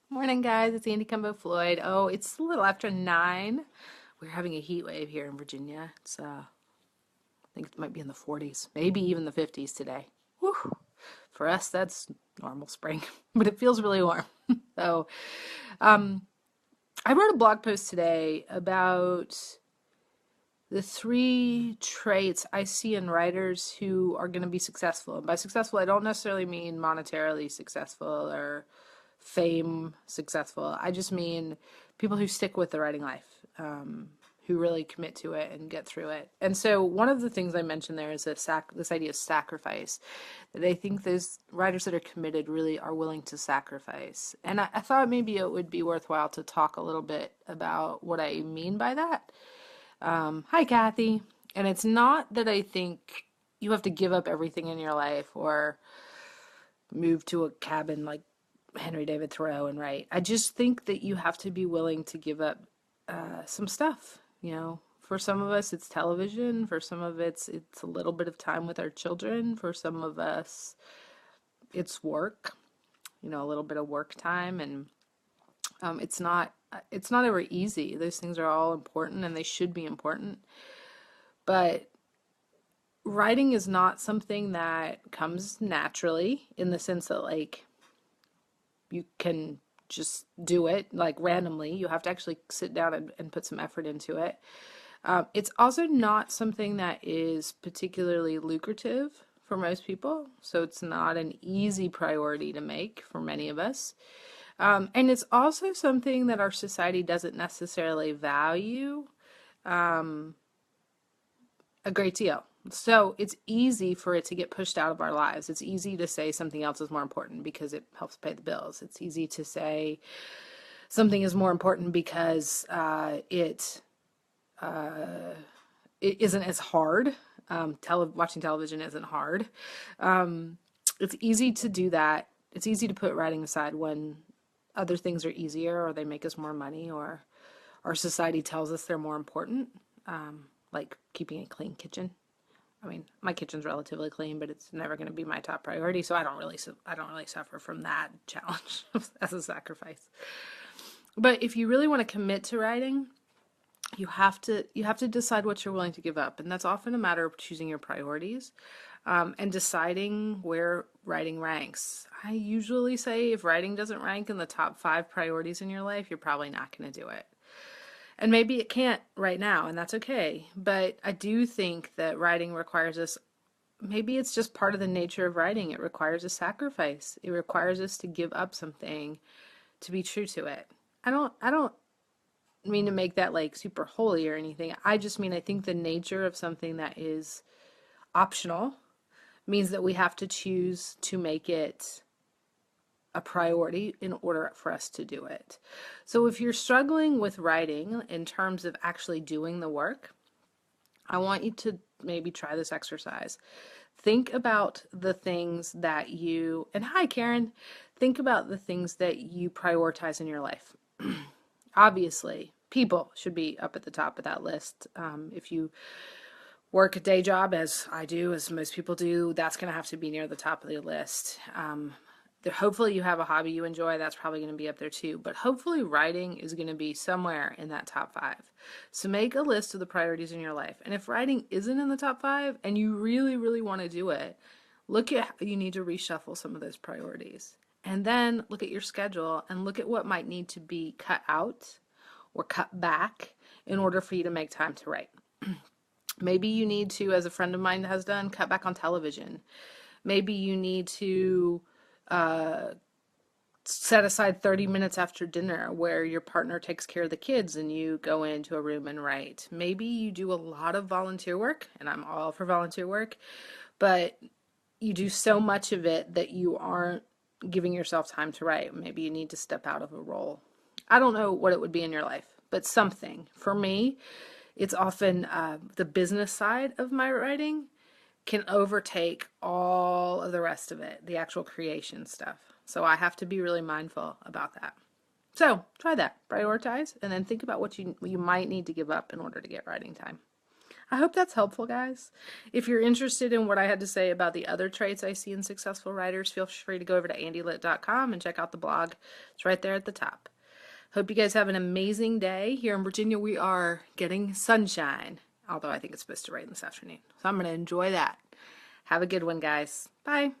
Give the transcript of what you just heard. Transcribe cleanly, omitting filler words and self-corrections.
Morning, guys. It's Andy Cumbo Floyd. Oh, it's a little after 9. We're having a heat wave here in Virginia. I think it might be in the 40s, maybe even the 50s today. Whew. For us, that's normal spring, but it feels really warm. So, um, I wrote a blog post today about the 3 traits I see in writers who are going to be successful. And by successful, I don't necessarily mean monetarily successful or fame successful. I just mean people who stick with the writing life, who really commit to it and get through it. And so one of the things I mentioned there is this idea of sacrifice. That I think those writers that are committed really are willing to sacrifice. And I thought maybe it would be worthwhile to talk a little bit about what I mean by that. Hi, Kathy. And it's not that I think you have to give up everything in your life or move to a cabin like Henry David Thoreau and write. I just think that you have to be willing to give up some stuff. For some of us, it's television. For some of it's a little bit of time with our children. For some of us, it's work. A little bit of work time, and it's not ever easy. Those things are all important, and they should be important. But writing is not something that comes naturally in the sense that you can just do it like randomly. You have to actually sit down and put some effort into it. It's also not something that is particularly lucrative for most people, so it's not an easy priority to make for many of us. And it's also something that our society doesn't necessarily value a great deal. So it's easy for it to get pushed out of our lives. It's easy to say something else is more important because it helps pay the bills. It's easy to say something is more important because it isn't as hard. Watching television isn't hard. It's easy to do that. It's easy to put writing aside when other things are easier or they make us more money or our society tells us they're more important, like keeping a clean kitchen. I mean, my kitchen's relatively clean, but it's never going to be my top priority, so I don't really suffer from that challenge as a sacrifice. But if you really want to commit to writing, you have to decide what you're willing to give up, and that's often a matter of choosing your priorities, and deciding where writing ranks. I usually say if writing doesn't rank in the top 5 priorities in your life, you're probably not going to do it. And maybe it can't right now, and that's okay. But I do think that writing requires us, maybe it's just part of the nature of writing. It requires a sacrifice. It requires us to give up something to be true to it. I don't mean to make that like super holy or anything. I just mean I think the nature of something that is optional means that we have to choose to make it a priority in order for us to do it. So if you're struggling with writing in terms of actually doing the work, I want you to maybe try this exercise. Think about the things that and hi, Karen, think about the things that you prioritize in your life. Obviously, people should be up at the top of that list. If you work a day job, as I do, as most people do, that's going to have to be near the top of the list. Hopefully you have a hobby you enjoy. That's probably going to be up there too. But hopefully writing is going to be somewhere in that top 5. So make a list of the priorities in your life. And if writing isn't in the top 5 and you really, really want to do it, look at how you need to reshuffle some of those priorities. And then look at your schedule and look at what might need to be cut out or cut back in order for you to make time to write. Maybe you need to, as a friend of mine has done, cut back on television. Maybe you need to set aside 30 minutes after dinner where your partner takes care of the kids and you go into a room and write. Maybe you do a lot of volunteer work, and I'm all for volunteer work, but you do so much of it that you aren't giving yourself time to write. Maybe you need to step out of a role. I don't know what it would be in your life, but something. For me, it's often the business side of my writing can overtake all of the rest of it, the actual creation stuff. So I have to be really mindful about that. So try that. Prioritize and then think about what you might need to give up in order to get writing time. I hope that's helpful, guys. If you're interested in what I had to say about the other traits I see in successful writers, feel free to go over to andylit.com and check out the blog. It's right there at the top. Hope you guys have an amazing day. Here in Virginia, we are getting sunshine, although I think it's supposed to rain this afternoon. So I'm going to enjoy that. Have a good one, guys. Bye.